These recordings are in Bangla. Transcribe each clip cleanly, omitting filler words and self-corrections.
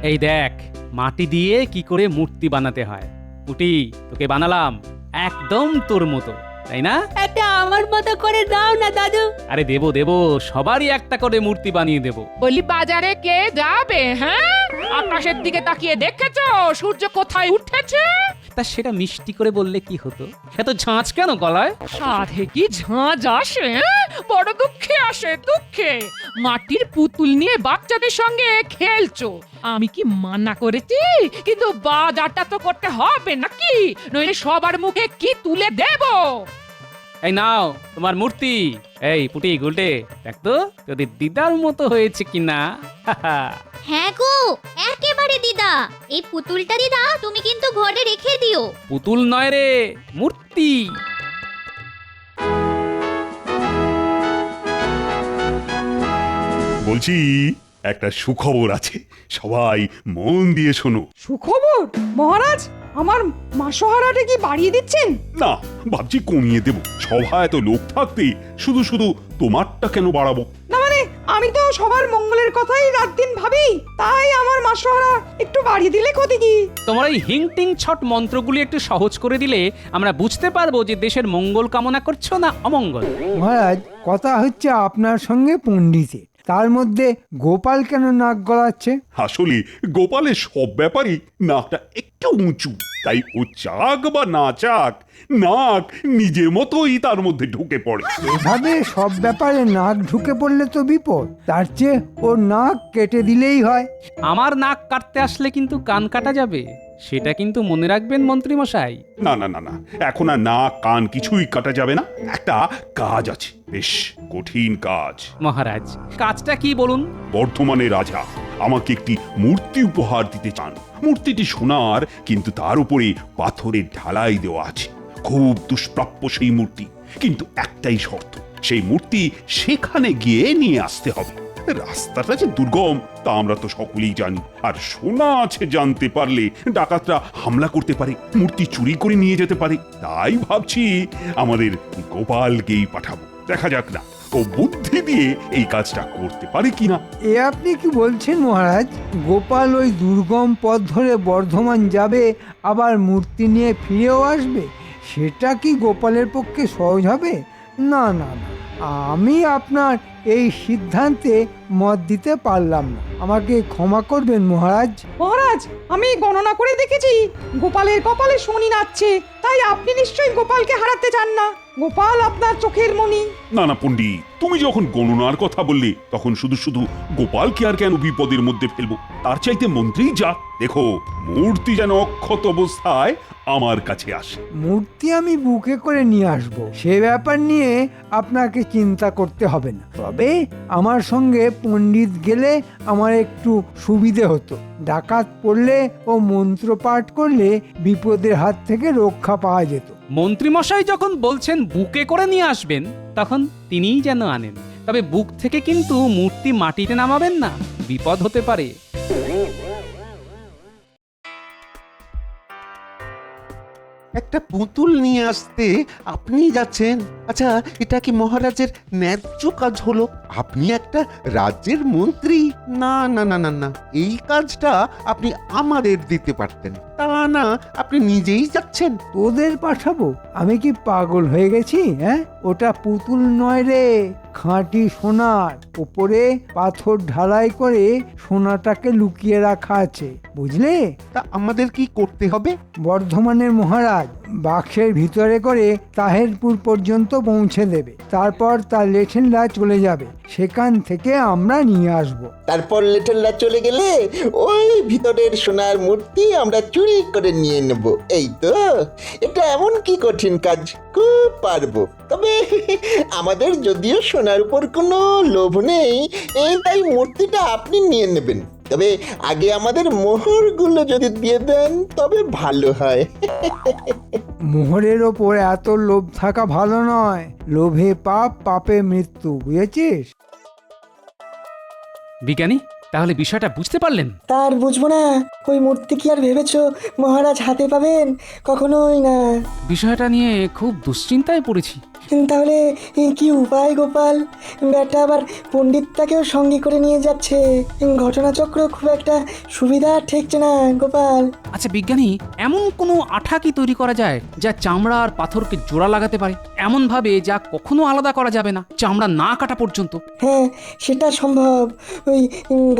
এই দেখ মাটি দিয়ে কি করে মূর্তি বানাতে হয়। পুটি, তোকে বানালাম একদম তোর মতো, তাই না? এটা আমার মতো করে দাও না দাদু। আরে দেবো দেবো, সবারই একটা করে মূর্তি বানিয়ে দেবো। বলি বাজারে কে যাবে? হ্যাঁ, আকাশের দিকে তাকিয়ে দেখেছো সূর্য কোথায় উঠেছে? তা সেটা মিষ্টি করে বললে কি হতো? এত ঝাঁঝ কেন গলায়? সাধে কি ঝাঁঝ আসে? বড় দুঃখে আসে, দুঃখে। মাটির পুতুল নিয়ে বাচ্চাদের সঙ্গে খেলছো, আমি কি মানা করেছি? কিন্তু বাজারটা তো করতে হবে নাকি, নইলে সবার মুখে কি তুলে দেব? এই নাও তোমার মূর্তি। এই পুটি গুলটে, দেখ তো যদি দিদার মতো হয়েছে কিনা। হ্যাঁ গো, একেবারে দিদা। এই পুতুলটা দিদা তুমি কিন্তু ঘরে রেখে দিও। পুতুল নয় রে, মূর্তি। বলছি একটা সুখবর আছে, সবাই মন দিয়ে শোনো। সুখবর? মহারাজ, আমার মাসোহারাটা কি বাড়িয়ে দিচ্ছেন? না, ভাবছি কমিয়ে দেব। সভা এত লোক থাকতে শুধু শুধু তোমারটা কেন বাড়াবো? না মানে আমি তো সবার মঙ্গলের কথাই রাত দিন ভাবি, তাই আমার মাসোহারা একটু বাড়িয়ে দিলে ক্ষতি কি? তোমার এই হিংটিং ছট মন্ত্রগুলি একটু সহজ করে দিলে আমরা বুঝতে পারবো যে দেশের মঙ্গল কামনা করছো না অমঙ্গল। মহারাজ, কথা হচ্ছে আপনার সঙ্গে পণ্ডিতের, তার মধ্যে গোপাল কেন নাক গলাচ্ছে? আসলে গোপালের সব ব্যাপারই নাকটা একটু উঁচু, তাই ও চাক বা না চাক, নাক নিজের মতোই তার মধ্যে ঢুকে পড়ে। এভাবে সব ব্যাপারে নাক ঢুকে পড়লে তো বিপদ, তার চেয়ে ওর নাক কেটে দিলেই হয়। আমার নাক কাটতে আসলে কিন্তু কান কাটা যাবে, সেটা কিন্তু মনে রাখবেন মন্ত্রী মশাই। না না না না, এখন আর নাক কান কিছুই কাটা যাবে না। একটা কাজ আছে, বেশ কঠিন কাজ। মহারাজ, কাজটা কি বলুন? বর্ধমানের রাজা আমাকে একটি মূর্তি উপহার দিতে চান। মূর্তিটি সোনার, কিন্তু তার উপরে পাথরের ঢালাই দেওয়া আছে। খুব দুষ্প্রাপ্য সেই মূর্তি, কিন্তু একটাই শর্ত, সেই মূর্তি সেখানে গিয়ে নিয়ে আসতে হবে। রাস্তাটা যে দুর্গম তা আমরা তো সকলেই জানি, আর সোনা আছে জানতে পারলে ডাকাতরা হামলা করতে পারে, মূর্তি চুরি করে নিয়ে যেতে পারে। তাই ভাবছি আমাদের গোপালকেই পাঠাবো, দেখা যাক না ও বুদ্ধি দিয়ে এই কাজটা করতে পারে কিনা। এ আপনি কি বলছেন মহারাজ? গোপাল ওই দুর্গম পথ ধরে বর্ধমান যাবে, আবার মূর্তি নিয়ে ফিরেও আসবে? সেটা কি গোপালের পক্ষে সহজ হবে? না না না, আমি আপনার এই সিদ্ধান্তে মত দিতে পারলাম না, আমাকে ক্ষমা করবেন মহারাজ। মহারাজ, আমি গণনা করে দেখেছি গোপালের কপালে শনি নাচছে, তাই আপনি নিশ্চয়ই গোপালকে হারাতে চান না। গোপাল আপনার চোখের মণি। না না পণ্ডিত, তুমি যখন গণনার কথা বললে তখন শুধু শুধু গোপালকে আর কেন বিপদের মধ্যে ফেলবো? তার চাইতে মন্ত্রী যা, দেখো মূর্তি যেন অক্ষত অবস্থায় আমার কাছে আসে। মূর্তি আমি বুকে করে নিয়ে আসব, সে ব্যাপার নিয়ে আপনাকে চিন্তা করতে হবে না। তবে আমার সঙ্গে পণ্ডিত গেলে আমার একটু সুবিধে হতো। ডাকাত পড়লে ও মন্ত্র পাঠ করলে বিপদের হাত থেকে রক্ষা পাওয়া যেত। মন্ত্রী মশাই যখন বলছেন বুকে করে নিয়ে আসবেন, তখন তিনিই যেন আনেন। তবে বুক থেকে কিন্তু মূর্তি মাটিতে নামাবেন না, বিপদ হতে পারে। একটা পুতুল নিয়ে আসতে আপনি যাচ্ছেন? আচ্ছা, এটা কি মহারাজের ন্যায্য কাজ হলো? আপনি একটা রাজ্যের মন্ত্রী। না না না না না, এই কাজটা আপনি আমাদের দিতে পারতেন, তা না আপনি নিজেই যাচ্ছেন। তোদের পাঠাবো? আমি কি পাগল হয়ে গেছি? হ্যাঁ, ওটা পুতুল নয় রে, খাঁটি সোনার, উপরে পাথর ঢালাই করে সোনাটাকে লুকিয়ে রাখা আছে, বুঝলে? তা আমাদের কি করতে হবে? বর্ধমানের মহারাজ বাক্সের ভিতরে করে তাহেরপুর পর্যন্ত পৌঁছে দেবে, তারপর তার লেঠেনরা চলে যাবে, সেখান থেকে আমরা নিয়ে আসব। তারপর লিটলরা চলে গেলে ওই ভিতরের সোনার মূর্তি আমরা চুরি করে নিয়ে নেব। এই তো, এটা এমন কি কঠিন কাজ, খুব পারবো। তবে আমাদের যদিও সোনার উপর কোনো লোভ নেই, এই তাই মূর্তিটা আপনি নিয়ে নেবেন। তবে আগে আমাদের মোহরগুলো যদি দিয়ে দেন তবে ভালো হয়। মোহরের ওপর এত লোভ থাকা ভালো নয়, লোভে পাপ, পাপে মৃত্যু, বুঝেছিস? বিজ্ঞানী, তাহলে বিষয়টা বুঝতে পারলেন? তার বুঝবো না, ওই মূর্তি কি আর ভেবেছো মহারাজ হাতে পাবেন? কখনোই না। বিষয়টা নিয়ে খুব দুশ্চিন্তায় পড়েছি। তাহলে কি উপায় গোপাল? ব্যাটা আবার পণ্ডিতটাকেও সঙ্গে করে নিয়ে যাচ্ছে। ঘটনাচক্র খুব একটা সুবিধা ঠেকছে না গোপাল। আচ্ছা বিজ্ঞানী, এমন কোনো আঠা কি তৈরি করা যায় যা চামড়া আর পাথরকে জোড়া লাগাতে পারে, এমন ভাবে যা কখনো আলাদা করা যাবে না, চামড়া না কাটা পর্যন্ত? হ্যাঁ, সেটা সম্ভব। ওই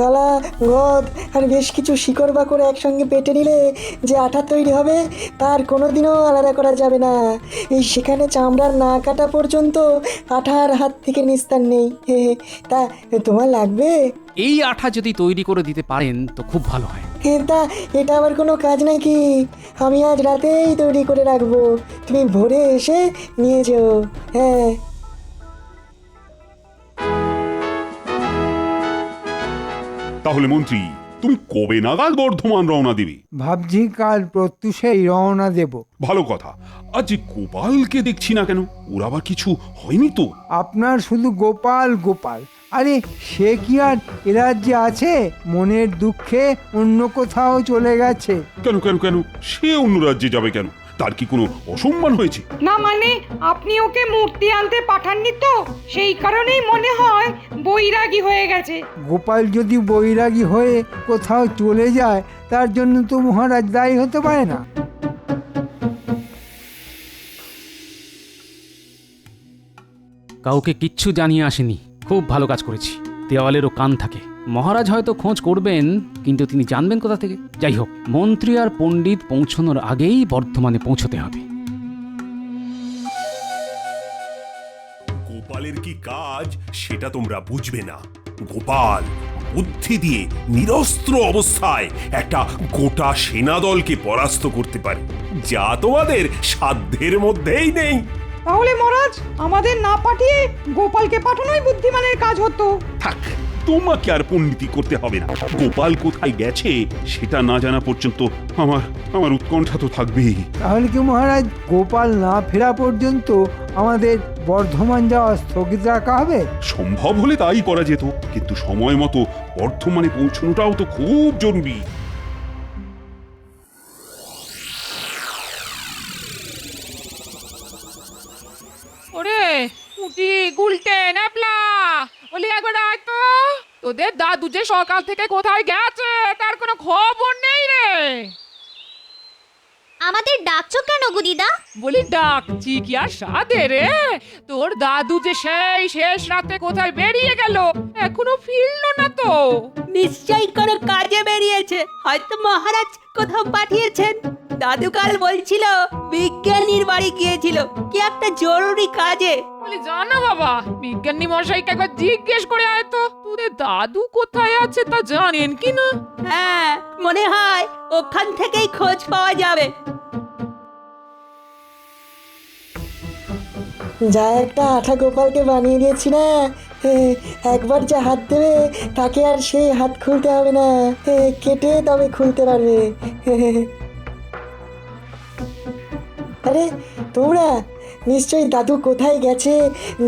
গালা, গদ আর বেশ কিছু শিকড় বাকড় একসঙ্গে পেটে নিলে যে আঠা তৈরি হবে তার কোনোদিনও আলাদা করা যাবে না। সেখানে চামড়ার না কাটা পর্যন্ত আঠার হাত থেকে নিস্তার নেই। তা তোমার লাগবে? এই আঠা যদি তৈরি করে দিতে পারেন তো খুব ভালো হয়। তা এটা আবার কোনো কাজ নাকি? আমি আজ রাতেই তৈরি করে রাখবো, তুমি ভোরে এসে নিয়ে যেও। হ্যাঁ। তাহলে মন্ত্রী, তুমি কবে নাগাদ বর্ধমান রওনা দেবে? ভাবছি কাল প্রত্যুষেই রওনা দেব। ভালো কথা। আজ যে গোপালকে দেখছি না কেন, ওর আবার কিছু হয়নি তো? আপনার শুধু গোপাল গোপাল, আরে সে কি আর এ রাজ্যে আছে? মনের দুঃখে অন্য কোথাও চলে গেছে। কেন কেন কেন, সে অন্য রাজ্যে যাবে কেন? তার কি কোনো অসম্মান হয়েছে? না মানে আপনি ওকে মূর্তি আনতে পাঠাননি তো, সেই কারণেই মনে হয় বৈরাগী হয়ে গেছে। গোপাল যদি বৈরাগী হয়ে কোথাও চলে যায় তার জন্য তো মহারাজ দায়ী হতে পারে না। কাউকে কিচ্ছু জানিয়ে আসেনি, খুব ভালো কাজ করেছি। দেওয়ালেরও কান থাকে, মহারাজ হয়তো খোঁজ করবেন, কিন্তু তিনি জানবেন কোথা থেকে? যাই হোক, মন্ত্রী আর পণ্ডিত পৌঁছানোর আগেই বর্ধমানে পৌঁছতে হবে। গোপালের কি কাজ সেটা তোমরা বুঝবে না। গোপাল বুদ্ধি দিয়ে নিরস্ত্র অবস্থায় একটা গোটা সেনাদলকে পরাস্ত করতে পারে, যা তোমাদের সাধ্যের মধ্যেই নেই। তাহলে মহারাজ আমাদের না পাঠিয়ে গোপালকে পাঠানোই বুদ্ধিমানের কাজ হতো। থাক, তোমাকে আর পণ্ডিতি করতে হবে না। গোপাল কোথায় গেছে সেটা না জানা পর্যন্ত আমার উৎকণ্ঠা তো থাকবেই। তাহলে কি মহারাজ গোপাল না ফেরা পর্যন্ত আমাদের বর্ধমান যাওয়া স্থগিত রাখা হবে? সম্ভব হলে তাই করা যেত, কিন্তু সময় মতো বর্ধমানে পৌঁছানোটাও তো খুব জরুরি। ওরে উটি গুলটে ন্যাপলা, বলি একবার আয় তো। তোদের দাদু যে সকাল থেকে কোথায় গেছে তার কোনো খবর নেই রে। আমাদের ডাকছো কেন গো দিদা? বলি ডাকছি কি আর সাধে রে? তোর দাদু যে সেই শেষ রাতে কোথায় বেরিয়ে গেল, এখনো ফিরলো না তো। নিশ্চয়ই কোনো কাজে বেরিয়েছে, হয়তো মহারাজ কোথাও পাঠিয়েছেন। দাদু কাল বলছিল বিজ্ঞানীর বাড়ি গিয়েছিল কি একটা জরুরি কাজে। বলি জানা বাবা, বিজ্ঞানী মশাইকে একবার জিজ্ঞেস করে আয় তো তোদের দাদু কোথায় আছে তা জানেন কি না। হ্যাঁ, মনে হয় ওখান থেকেই খোঁজ পাওয়া যাবে। যা একটা আঠা গোপালকে বানিয়ে দিয়েছি না, একবার যা হাত দেবে তাকে আর সেই হাত খুলতে হবে না, কেটে তবে খুলতে পারবে। আরে তোমরা নিশ্চয়ই দাদু কোথায় গেছে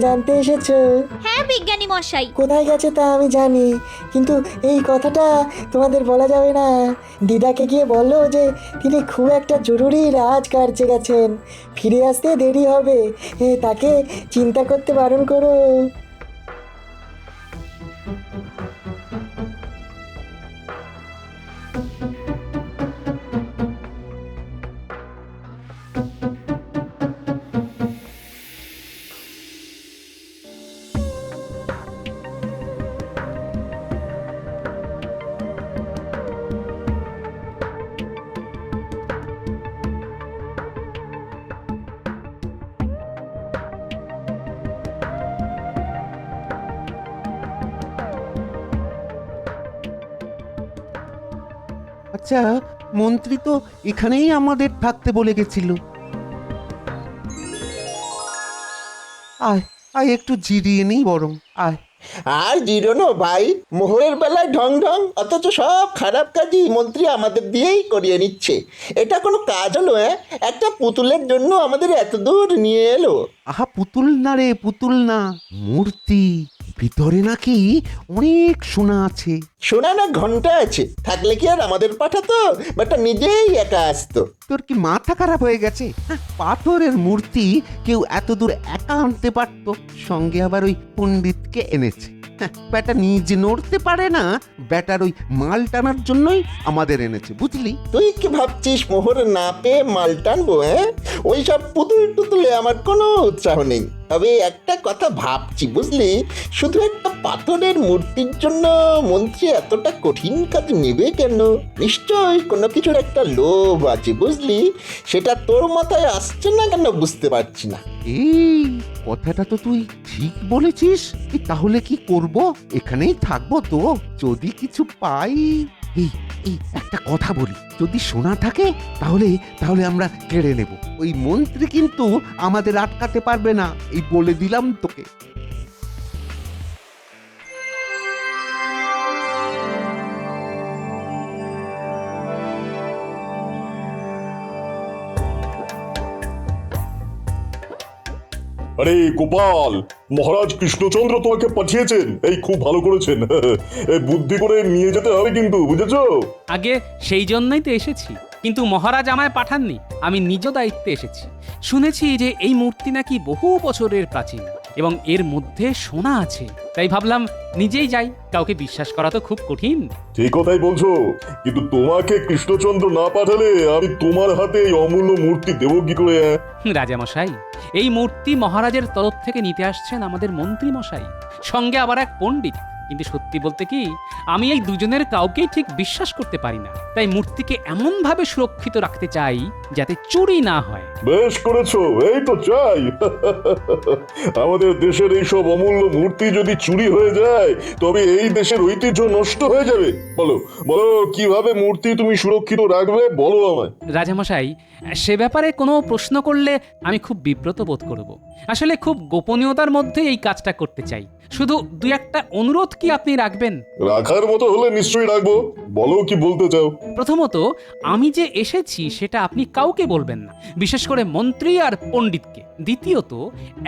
জানতে এসেছো? হ্যাঁ বিজ্ঞানী মশাই। কোথায় গেছে তা আমি জানি, কিন্তু এই কথাটা তোমাদের বলা যাবে না। দিদাকে গিয়ে বলো যে তিনি খুব একটা জরুরি রাজকার্যে গেছেন, ফিরে আসতে দেরি হবে, তাকে চিন্তা করতে বারণ করো। আচ্ছা, মন্ত্রী তো এখানেই আমাদের থাকতে বলে গেছিল। আয় আয়, একটু জিরিয়ে নেই বরং, আয়। আর জিরোনো ভাই, মোহরের বেলায় ঢং ঢং, অথচ সব খারাপ কাজই মন্ত্রী আমাদের দিয়েই করিয়ে নিচ্ছে। এটা কোনো কাজ হলো? একটা পুতুলের জন্য আমাদের এত দূর নিয়ে এলো। আহা, পুতুল না রে, পুতুল না, মূর্তি। ভিতরে নাকি অনেক সোনা আছে। শোনা না ঘন্টা আছে, থাকলে কি আর আমাদের পাঠাতো? বাটা নিজেই একা আসতো। তোর কি মাথা খারাপ হয়ে গেছে? পাথরের মূর্তি কেউ এত দূর একা আনতে পারতো, সঙ্গে আবার ওই পণ্ডিতকে এনেছে। বেটা নিজে নড়তে পারে না, বেটার ওই মাল টানার জন্যই আমাদের এনেছে, বুঝলি? তুই কি ভাবছিস মোহর না পেয়ে মাল টানবো? ওই সব পুতুল টুতুলে আমার কোনো উৎসাহ নেই। তবে একটা কথা ভাবছি বুঝলি, শুধু একটা পাথরের মূর্তির জন্য মন্ত্রী এতটা কঠিন কাজ নেবে কেন? নিশ্চয়ই কোনো কিছুর একটা লোভ আছে বুঝলি, সেটা তোর মাথায় আসছে না কেন বুঝতে পারছি না। এই কথাটা তো তুই ঠিক বলেছিস। তাহলে কি করব? এখানেই থাকবো তো, যদি কিছু পাই। এই এই একটা কথা বলি, যদি সোনা থাকে তাহলে তাহলে আমরা কেড়ে নেব। ওই মন্ত্রী কিন্তু আমাদের আটকাতে পারবে না, এই বলে দিলাম তোকে। আরে গোপাল, মহারাজ কৃষ্ণচন্দ্র তোমাকে পাঠিয়েছেন, এই খুব ভালো করেছেন। এই বুদ্ধি করে নিয়ে যেতে হবে কিন্তু, বুঝেছো? আগে সেই জন্যই তো এসেছি, কিন্তু মহারাজ আমায় পাঠাননি, আমি নিজ দায়িত্বে এসেছি। শুনেছি যে এই মূর্তি নাকি বহু বছরের প্রাচীন এবং এর মধ্যে সোনা আছে, তাই ভাবলাম নিজেই যাই, কাউকে বিশ্বাস করা তো খুব কঠিন। ঠিক কথাই বলছো, কিন্তু তোমাকে কৃষ্ণচন্দ্র না পাঠালে আমি তোমার হাতে এই অমূল্য মূর্তি দেবো কি করে? রাজামশাই, এই মূর্তি মহারাজের তরফ থেকে নিতে আসছেন আমাদের মন্ত্রী মশাই, সঙ্গে আবার এক পণ্ডিত। কিন্তু সত্যি বলতে কি, আমি এই দুজনের কাউকেই ঠিক বিশ্বাস করতে পারি না, তাই মূর্তিকে এমন ভাবে সুরক্ষিত রাখতে চাই যাতে চুরি না হয়। বেশ করেছো, এই তো চাই। আমাদের দেশের এই সব অমূল্য মূর্তি যদি চুরি হয়ে যায় তবে এই দেশের ঐতিহ্য নষ্ট হয়ে যাবে। বলো বলো, কিভাবে মূর্তি তুমি সুরক্ষিত রাখবে, বলো আমায়। রাজামশাই, সে ব্যাপারে কোনো প্রশ্ন করলে আমি খুব বিব্রত বোধ করব। আসলে খুব গোপনীয়তার মধ্যে এই কাজটা করতে চাই। শুধু দুই একটা অনুরোধ কি আপনি রাখবেন? রাখার মতো হলে নিশ্চয়ই রাখবো, বলো কি বলতে চাও। প্রথমত, আমি যে এসেছি সেটা আপনি কাউকে বলবেন না, বিশেষ করে মন্ত্রী আর পণ্ডিতকে। দ্বিতীয়ত,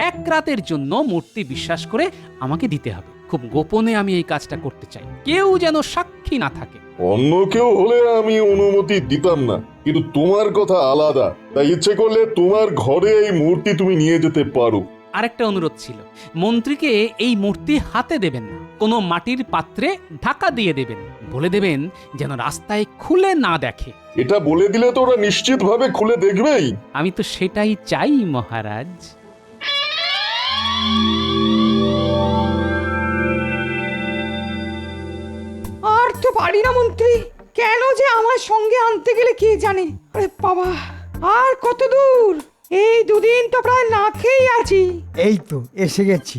এক রাতের জন্য মূর্তি বিশ্বাস করে আমাকে দিতে হবে। খুব গোপনে আমি এই কাজটা করতে চাই, কেউ যেন সাক্ষী না থাকে। অন্য কেউ হলে আমি অনুমতি দিতাম না, কিন্তু তোমার কথা আলাদা, তাই ইচ্ছে করলে তোমার ঘরে এই মূর্তি তুমি নিয়ে যেতে পারো। আরেকটা অনুরোধ ছিল, মন্ত্রীকে এই মূর্তি হাতে দেবেন না, কোনো মাটির পাত্রে ঢাকা দিয়ে দেবেন, বলে দেবেন যেন রাস্তায় খুলে না দেখে। এটা বলে দিলে তো ওরা নিশ্চিত ভাবে খুলে দেখবেই। আমি তো সেটাই চাই মহারাজ। আর তো পারি না মন্ত্রী, কেন যে আমার সঙ্গে আনতে গেলে কে জানে। আরে বাবা, আর কত দূর? এই দুদিন তো প্রায় না খেয়েই আছি। এই তো এসে গেছি,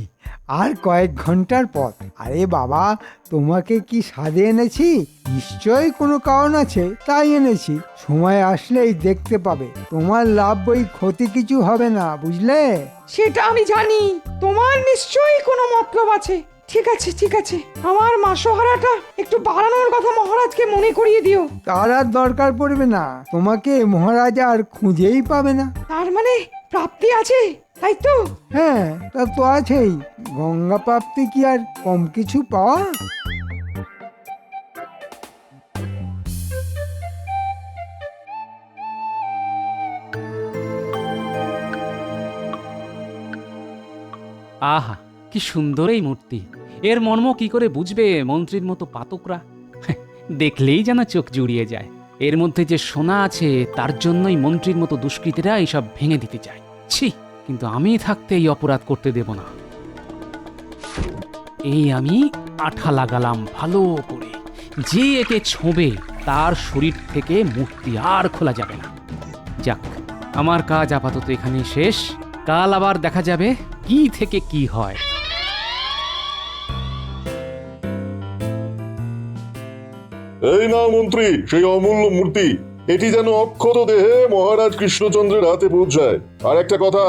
আর কয়েক ঘন্টার পথ। আরে বাবা, তোমাকে কি সাধে এনেছি? নিশ্চয়ই কোনো কারণ আছে, তাই এনেছি। সময় আসলেই দেখতে পাবে, তোমার লাভ বই ক্ষতি কিছু হবে না, বুঝলে? সেটা আমি জানি, তোমার নিশ্চয়ই কোনো মতলব আছে। ঠিক আছে ঠিক আছে, আমার মাসোহারাটা একটু বাড়ানোর কথা মহারাজকে মনে করিয়ে দিও। তার আর দরকার পড়বে না, তোমাকে মহারাজ আর খুঁজেই পাবে না। তার মানে প্রাপ্তি আছে, তাই তো? হ্যাঁ, তা তো আছেই। গঙ্গা প্রাপ্তি কি আর কম কিছু পাওয়া? আহা, কি সুন্দর এই মূর্তি! এর মর্ম কি করে বুঝবে মন্ত্রীর মতো পাতকরা? দেখলেই যেন চোখ জুড়িয়ে যায়। এর মধ্যে যে সোনা আছে তার জন্যই মন্ত্রীর মতো দুষ্কৃতীরা এইসব ভেঙে দিতে চায়। ছি, কিন্তু আমি থাকতে এই অপরাধ করতে দেব না। এই আমি আঠা লাগালাম ভালো করে, যে একে ছোঁবে তার শরীর থেকে মূর্তি আর খোলা যাবে না। যাক, আমার কাজ আপাতত এখানেই শেষ। কাল আবার দেখা যাবে কি থেকে কি হয়। এই না মন্ত্রী, সেই অমূল্য মূর্তি। এটি যেন অক্ষত দেহে মহারাজ কৃষ্ণচন্দ্রের হাতে পৌঁছায়। আর একটা কথা,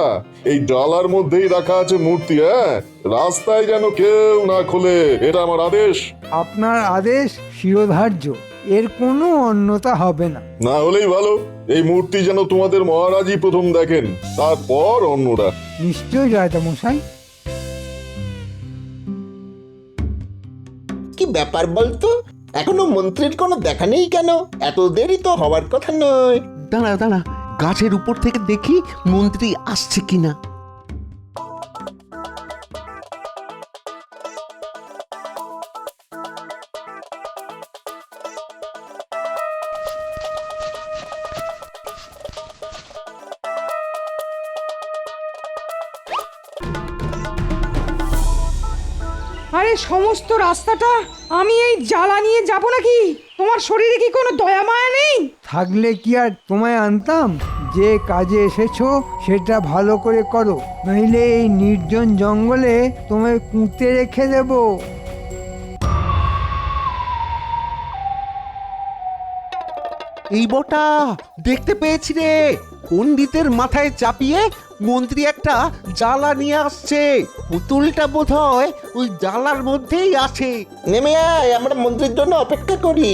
এই ডালার মধ্যেই রাখা আছে মূর্তি। রাস্তায় যেন কেউ না খোলে, এটা আমার আদেশ। আপনার আদেশ শিরোধার্য, এর কোনো অন্যতা হবে না। না হলেই ভালো, এই মূর্তি যেন তোমাদের মহারাজই প্রথম দেখেন, তারপর অন্যরা। নিশ্চয়ই রাজামশাই। কি ব্যাপার বলতো, এখনো মন্ত্রীর কোনো দেখা নেই কেন? এত দেরি তো হওয়ার কথা নয়। দাঁড়া দাঁড়া, গাছের উপর থেকে দেখি মন্ত্রী আসছে কিনা। আরে সমস্ত রাস্তাটা আমি এই জ্বালা নিয়ে যাব নাকি? তোমার শরীরে কি কোনো দয়া মায়া নেই? থাকলে কি আর তোমায় আনতাম? যে কাজে এসেছো সেটা ভালো করে করো, নইলে এই নির্জন জঙ্গলে তোমায় পুঁতে রেখে দেবো। এই বটা, দেখতে পেয়েছি রে, পণ্ডিতের মাথায় চাপিয়ে মন্ত্রী একটা জ্বালা নিয়ে আসছে। পুতুলটা বোধহয় ওই জ্বালার মধ্যেই আছে। নেমে আয়, আমরা মন্ত্রীর জন্য অপেক্ষা করি।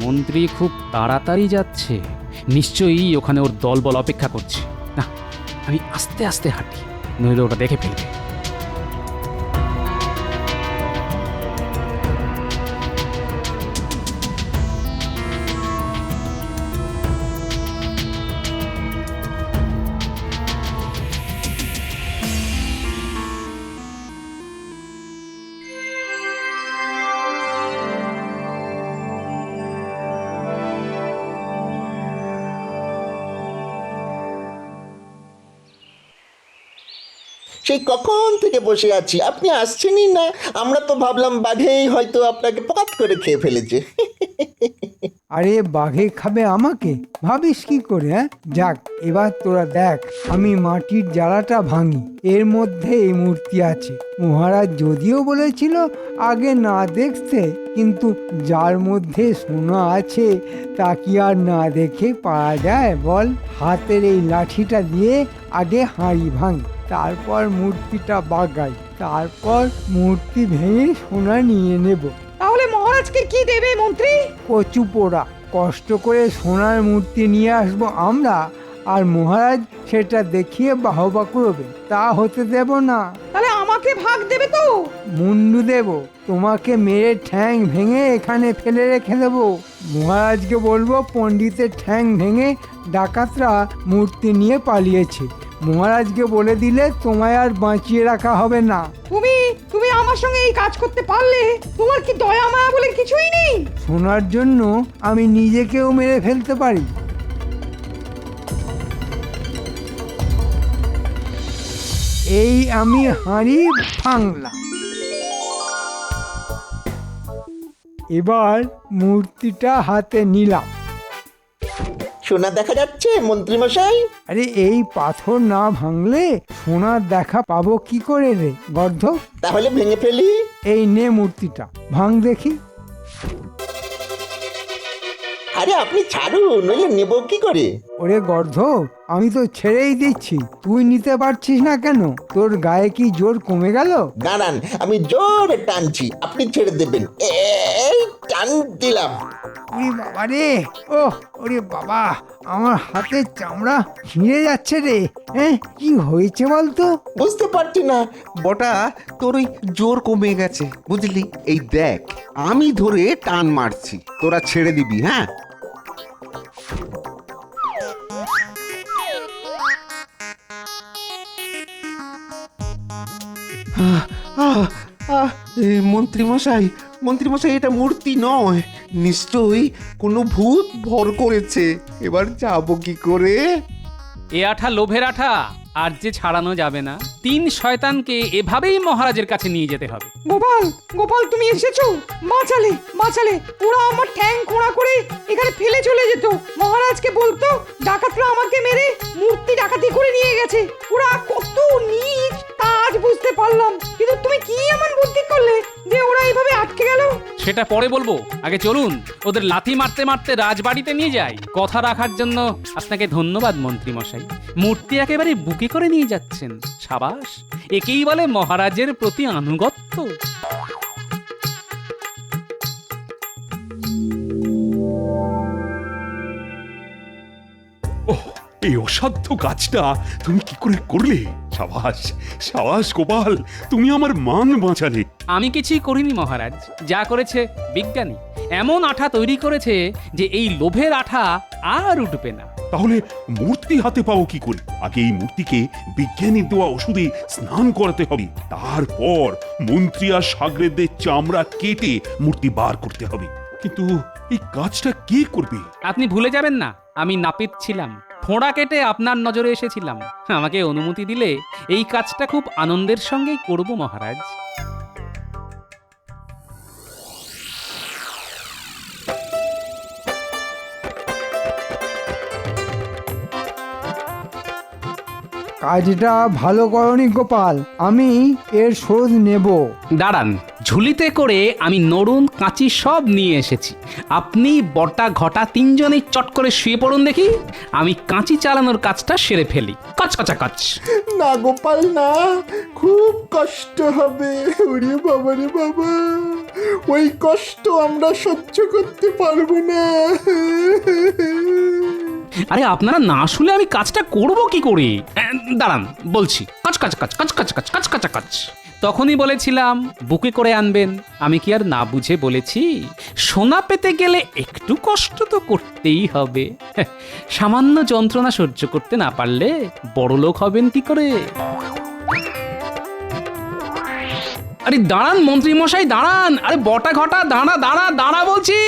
মন্ত্রী খুব তাড়াতাড়ি যাচ্ছে, নিশ্চয়ই ওখানে ওর দলবল অপেক্ষা করছে। না, আমি আস্তে আস্তে হাঁটি, নইলে ওটা দেখে ফেলবে। সেই কখন থেকে বসে আছি, আপনি আসছেনই না। আমরা তো ভাবলাম বাঘেই হয়তো আপনাকে পকাত করে খেয়ে ফেলেছে। আরে বাঘে খাবে আমাকে? ভাবিস কি করে? হ্যাঁ, যাক, এবার তোরা দেখ আমি মাটির জ্বালাটা ভাঙি। এর মধ্যে এই মূর্তি আছে। মহারাজ যদিও বলেছিল আগে না দেখতে, কিন্তু যার মধ্যে সোনা আছে তা কি আর না দেখে পাওয়া যায় বল? হাতের এই লাঠিটা দিয়ে আগে হাঁড়ি ভাঙি, তারপর মূর্তিটা বাগাই, তারপর মূর্তি ভেঙে সোনা নিয়ে নেব। তাহলে মহারাজকে কি দেবে মন্ত্রী? কচু পোড়া। কষ্ট করে সোনার মূর্তি নিয়ে আসবো আমরা, আর মহারাজ সেটা দেখিয়ে বাহবা করবে। তা হতে দেব না। তাহলে আমাকে ভাগ দেবে তো? মুন্ডু দেব, তোমাকে মেরে ঠ্যাং ভেঙে এখানে ফেলে রেখে দেবো। মহারাজকে বলবো পণ্ডিতের ঠ্যাং ভেঙে ডাকাতরা মূর্তি নিয়ে পালিয়েছে। মহারাজকে বলে দিলে তোমায় আর বাঁচিয়ে রাখা হবে না। তুমি আমার সঙ্গে এই কাজ করতে পারলে? তোমার কি দয়া মায়া বলে কিছুই নেই? সোনার জন্য আমি নিজেকেও মেরে ফেলতে পারি। এই আমি হাঁড়ি ভাঙলাম। এবার মূর্তিটা হাতে নিলাম। সোনা দেখা যাচ্ছে মন্ত্রী মশাই? আরে এই পাথর না ভাঙলে সোনার দেখা পাবো কি করে রে গর্ধ? তাহলে ভেঙে ফেলি। এই নে মূর্তিটা, ভাঙ দেখি। আরে আপনি ছাড়ুন, নইলে নেব কি করে? ওরে গর্ধ, আমি তো ছেড়েই দিচ্ছি, তুই নিতে পারছিস না কেন? তোর গায়ে কি জোর কমে গেল? দাঁড়ান, আমি জোরে টানছি, আপনি ছেড়ে দেবেন। এই টান দিলাম। ওরে বাবা রে, ও ওরে বাবা, আমার হাতের চামড়া ছিঁড়ে যাচ্ছে রে। হ্যাঁ, কি হয়েছে বলতো? বুঝতে পারছি না। বটা, তোর ওই জোর কমে গেছে বুঝলি। এই দেখ, আমি ধরে টান মারছি, তোরা ছেড়ে দিবি। হ্যাঁ, মন্ত্রী মশাই, এটা মূর্তি নয়, নিশ্চয়ই কোনো ভূত ভর করেছে। এবার যাবো কি করে? এ আঠা লোভের আঠা, আর যে ছাড়ানো যাবে না। 3 শয়তানকে এভাবেই মহারাজের কাছে নিয়ে যেতে হবে। গোপাল তুমি এসেছো? বাঁচালে। ওরা আমার ঠ্যাং খোঁড়া করে এখানে ফেলে চলে যেত। মহারাজকে বলতো ডাকাতরা আমাকে মেরে মূর্তি ডাকাতি করে নিয়ে গেছে। ওরা কত নীচ তা আজ বুঝতে পারলাম। কিন্তু তুমি কি এমন বুদ্ধি করলে যে ওরা এইভাবে আটকে গেল? সেটা পরে বলবো, আগে চলুন ওদের লাথি মারতে মারতে রাজবাড়িতে নিয়ে যাই। কথা রাখার জন্য আপনাকে ধন্যবাদ মন্ত্রী মশাই। মূর্তি একেবারে বুকে করে নিয়ে যাচ্ছেন, সাবাস। একেই বলে মহারাজের প্রতি আনুগত্য। ওহ, এই অসাধ্য কাজটা তুমি কি করে করলে? সাবাস সাবাস গোপাল, তুমি আমার মান বাঁচালে। আমি কিছুই করিনি মহারাজ, যা করেছে বিজ্ঞানী। এমন আঠা তৈরি করেছে যে এই লোভের আঠা আর উঠবে না। তাহলে মূর্তি হাতে পাবো কি করে? আগে এই মূর্তিকে বিজ্ঞানীর দেওয়া ওষুধে স্নান করাতে হবে, তারপর মন্ত্রী আর সাগরেদদের চামড়া কেটে মূর্তি বার করতে হবে। কিন্তু এই কাজটা কে করবে? আপনি ভুলে যাবেন না, আমি নাপিত ছিলাম, ফোঁড়া কেটে আপনার নজরে এসেছিলাম। আমাকে অনুমতি দিলে এই কাজটা খুব আনন্দের সঙ্গেই করব মহারাজ। কাজটা ভালো করনি গোপাল, আমি এর শোধ নেব। দাঁড়ান, ঝুলিতে করে আমি নড়ুন কাঁচি সব নিয়ে এসেছি। আপনি বটা ঘটা তিনজনেই চট করে শুয়ে পড়ুন দেখি, আমি কাঁচি চালানোর কাজটা সেরে ফেলি। কচ কচা কচ। না গোপাল না, খুব কষ্ট হবে। ওরে বাবা রে বাবা, ওই কষ্ট আমরা সহ্য করতে পারবো না। আরে আপনারা না শুলে আমি কাজটা করব কি করে? দাঁড়ান বলছি। কচ কচ কচ কচ কচ কচ কচ কচ কচ। তখনই বলেছিলাম বুকে করে আনবেন, আমি কি আর না বুঝে বলেছি? সোনা পেতে গেলে একটু কষ্ট তো করতেই হবে। সামান্য যন্ত্রণা সহ্য করতে না পারলে বড়লোক হবেন কি করে? আরে দাঁড়ান মন্ত্রী মশাই, দাঁড়ান। আরে বটা ঘটা দাঁড়া দাঁড়া দাঁড়া বলছি।